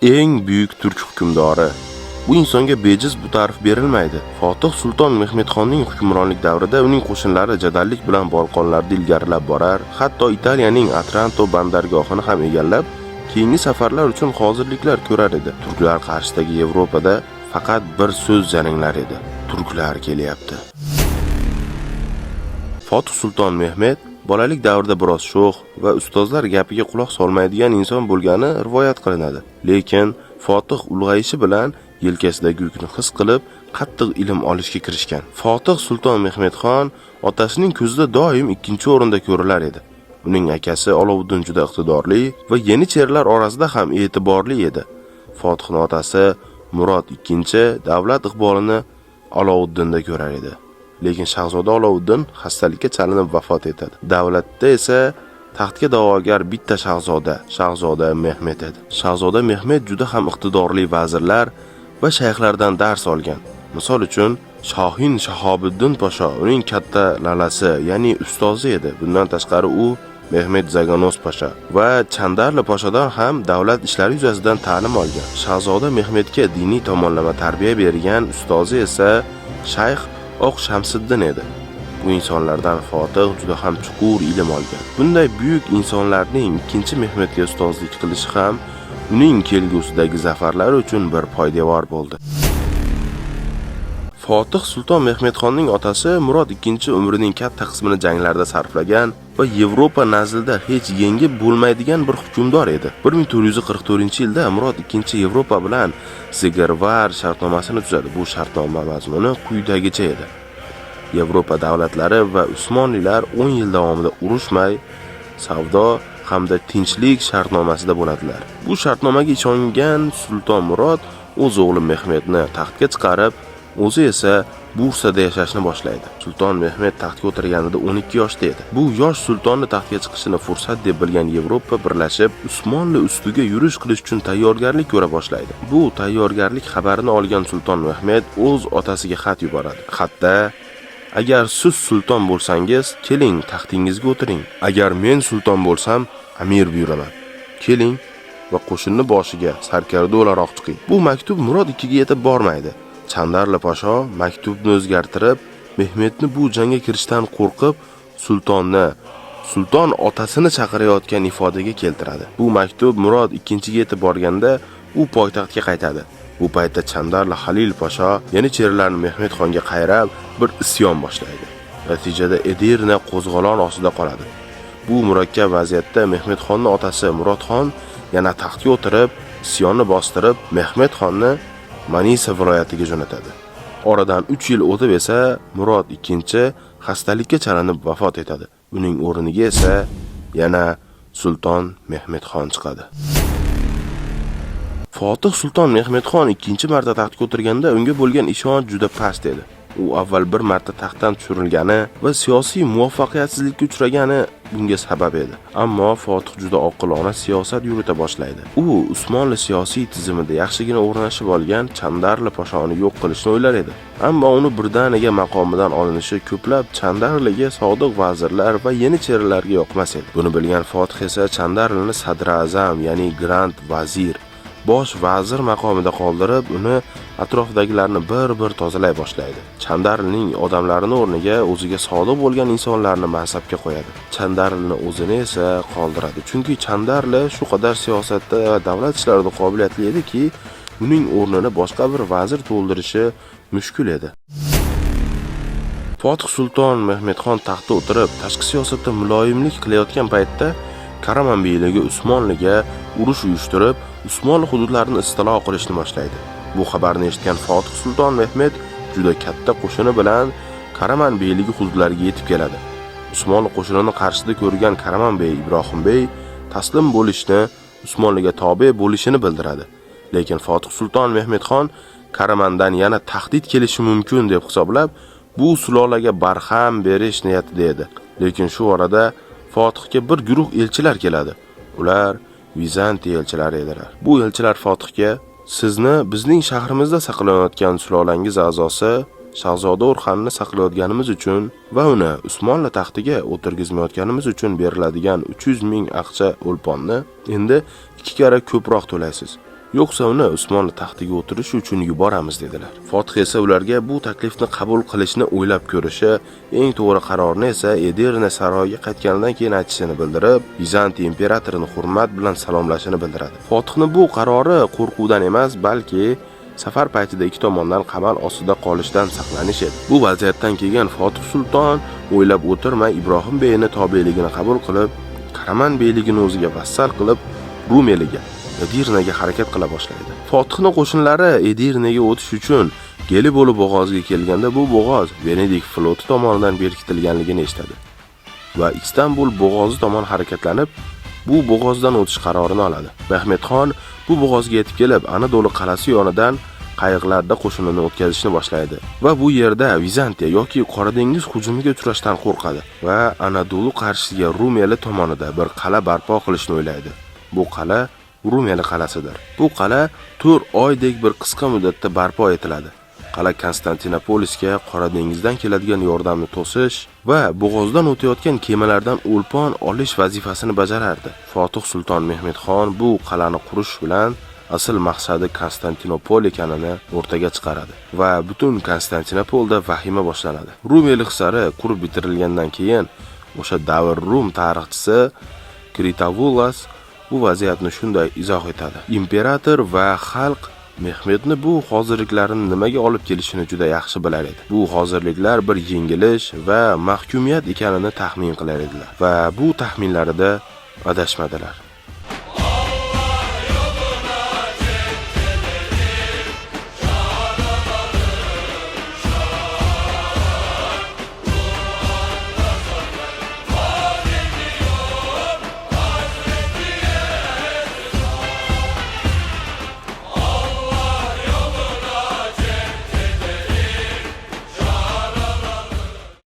eng buyuk turk hukmdori. Bu insonga bejiz bu ta'rif berilmaydi. Fotih Sulton Mehmedxonning hukmronlik davrida uning qo'shinlari jadallik bilan Bolqonlarda ilgarilab borar, hatto Italiyaning Otranto bandargohini ham egallab, keyingi safarlar uchun hozirliklar ko'rar edi. Turklar qarshisidagi Yevropada faqat bir so'z jaranglar edi. Turklar kelyapti. Fotih Sulton Mehmed bolalik davrida biroz sho'x va ustozlar gapiga quloq solmaydigan inson bo'lgani rivoyat qilinadi. Lekin Fotih ulg'ayishi bilan yelkasidagi yukni his qilib, qattiq ilm olishga kirishgan. Fotih Sulton Mehmedxon otasining ko'zida doim ikkinchi o'rinda ko'rilar edi. Uning akasi Olovuddin juda iqtidorli va yenicherilar orasida ham e'tiborli edi. Fotihning otasi Murod II davlat iqbolini Olovuddinda ko'rar edi. Lekin shahzoda Olovuddin xastalikka chalinib vafot etadi. Davlatda esa taxtga da'vogar bitta shahzoda Mehmed edi. Shahzoda Mehmed juda ham iqtidorli vazirlar va shayxlardan dars olgan. Misol uchun, Shohin Shahobiddin Pasho uning katta lalasi, ya'ni ustozi edi. Bundan tashqari u Mehmed Zaganos Pasha va Chandarli Pashadan ham davlat ishlari yuzasidan ta'lim olgan. Shahzoda Mehmedga diniy tomonlama tarbiya bergan ustozi esa Shayx Oq Shamsiddin edi. Bu insonlardan Fotih juda ham chuqur ilm olgan. Bunday buyuk insonlarning ikkinchi Mehmedga ustozlik qilishi ham uning kelgusidagi zafarlari uchun bir poydevor bo'ldi. Fotih Sulton Mehmedxonning otasi Murod II umrining katta qismini janglarda sarflagan va Yevropa nazdida hech yengib bo'lmaydigan bir hukmdor edi. 1444-yilda Murod II Yevropa bilan Segervar shartnomasini tuzadi. Bu shartnoma mazmuni quyidagicha edi. Yevropa davlatlari va Usmonlilar 10 yil davomida urushmay, savdo hamda tinchlik shartnomasida bo'ladilar. Bu shartnomaga ishongan Sulton Murod o'z o'g'li Mehmedni taxtga chiqarib, o'zi esa Bursada yashashni boshlaydi. Sulton Mehmed taxtga o'tirganida 12 yoshda edi. Bu yosh sultonni taxtga chiqishini fursat deb bilgan Yevropa birlashib, Usmonli ustiga yurish qilish uchun tayyorgarlik ko'ra boshlaydi. Bu tayyorgarlik xabarini olgan Sulton Mehmed o'z otasiga xat yuboradi. Xatda: "Agar siz sulton bo'lsangiz, keling taxtingizga o'tiring. Agar men sulton bo'lsam, amir buyuraman. Keling va qo'shinni boshiga sarkarda o'laroq chiqing." Bu maktub Murod IIga yetib bormaydi. Chandarli Pasho maktubni o'zgartirib, Mehmedni bu jangga kirishdan qo'rqib, sulton otasini chaqirayotgan ifodaga keltiradi. Bu maktub Murod IIga yetib borganda, u poytaxtga qaytadi. Bu paytda Chandarli Halil Pasho yenicherilarni Mehmedxonga qayrab bir isyon boshlaydi. Natijada Edirne qo'zg'olon ostida qoladi. Bu murakkab vaziyatda Mehmedxonning otasi Murodxon yana taxtga o'tirib, isyonni bostirib, Mehmedxonni Manisa viloyatiga jo'natadi. Oradan 3 yil o'tib esa Murod II xastalikka chalinib vafot etadi. Uning o'rniga esa yana Sulton Mehmedxon chiqadi. Fotih Sulton Mehmedxon ikkinchi marta taxtga o'tirganda unga bo'lgan ishonch juda past edi. U avval bir marta taxtdan tushirilgani va siyosiy muvaffaqiyatsizlikka uchragani bunga sabab edi. Ammo Fotih juda oqilona siyosat yurita boshlaydi. U Usmonli siyosiy tizimida yaxshigina o'rnashib olgan Chandarli Pashoni yo'q qilishni o'ylar edi. Ammo uni birdaniga maqomidan olinishi ko'plab Chandarliga sodiq vazirlar va yenicherilarga yoqmas edi. Buni bilgan Fotih esa Chandarlini sadr-azam, ya'ni grand vazir, bosh vazir maqomida qoldirib, uni atrofidagilarni bir-bir tozalay boshlaydi. Chandarlining odamlarini o'rniga o'ziga sodiq bo'lgan insonlarni mansabga qo'yadi. Chandarlining o'zini esa qoldiradi. Chunki Chandarli shu qadar siyosatda va davlat ishlarida qobiliyatli ediki, uning o'rnini boshqa bir vazir to'ldirishi mushkul edi. Fotih Sulton Mehmedxon taxtga o'tirib, tashqi siyosatda muloyimlik qilayotgan paytda Karaman beyligi Usmonliga urush uyushtirib, Usmonli hududlarini istilo qilishni boshlaydi. Bu xabarni eshitgan Fotih Sulton Mehmed juda katta qo'shini bilan Karaman beyligi hududlariga yetib keladi. Usmonli qo'shinini qarshida ko'rgan Karaman bey Ibrohim bey taslim bo'lishni, Usmonliga tobe bo'lishini bildiradi. Lekin Fotih Sulton Mehmedxon Karamandan yana tahdid kelishi mumkin deb hisoblab, bu sulolaga barham berish niyatida edi. Lekin shu orada Fotihga bir guruh elchilar keladi. Ular Vizantiya elchilari edilar. Bu elchilar Fotihga: "Sizni bizning shahrimizda saqlanayotgan sulolangiz a'zosi Shahzoda Urxanni saqlayotganimiz uchun va uni Usmonli taxtiga o'tirgizmayotganimiz uchun beriladigan 300 ming aqcha o'lponni endi 2 karra ko'proq to'laysiz. yo'qsa uni Usmonni taxtiga o'tirish uchun yuboramiz dedilar. Fotih esa ularga bu taklifni qabul qilishni o'ylab ko'rishi, eng to'g'ri qarorni esa Edirne saroyiga qaytganidan keyin aytishini bildirib, Vizantiya imperatorini hurmat bilan salomlashini bildiradi. Fotihning bu qarori qo'rquvdan emas, balki safar paytida ikki tomondan qamal ostida qolishdan saqlanish edi. Bu vaziyatdan keyin Fotih sulton o'ylab o'tirmay Ibrohim beyni tobeligini qabul qilib, Karaman beyligini o'ziga vassal qilib, Rum eliga Edirnega harakat qila boshlaydi. Fotihning qo'shinlari Edirnega o'tish uchun Gelibolu bo'g'oziga kelganda bu bo'g'oz Venedig floti tomonidan berkitilganligini eshitadi va Istanbul bo'g'ozi tomon harakatlanib, bu bo'g'ozdan o'tish qarorini oladi. Mehmedxon bu bo'g'ozga yetib kelib, Anadolu qalasi yonidan qayiqlarda qo'shinini o'tkazishni boshlaydi va bu yerda Vizantiya yoki Qora dengiz hujumiga uchrashdan qo'rqadi va Anadolu qarshisiga Rum eli tomonida bir qala barpo qilishni o'ylaydi. Bu qala Rum eli qalasidir. Bu qala 4 oydek bir qisqa muddatda barpo etiladi. Qala Konstantinopolisga Qora dengizdan keladigan yordamni to'sish va bo'g'ozdan o'tayotgan kemalardan o'lpon olish vazifasini bajarardi. Fotih sulton Mehmedxon bu qalani qurish bilan asl maqsadi Konstantinopol ekanini o'rtaga chiqaradi va butun Konstantinopolda vahima boshlanadi. Rum eli hisari qurib bitirilgandan keyin o'sha davr Rum tarixchisi Kritavulas bu vaziyatni shunday izoh etadi. Imperator va xalq Mehmedni bu hozirliklarini nimaga olib kelishini juda yaxshi bilar edi. Bu hozirliklar bir yengilish va mahkumiyat ekanini taxmin qilar edilar va bu taxminlarida adashmadilar.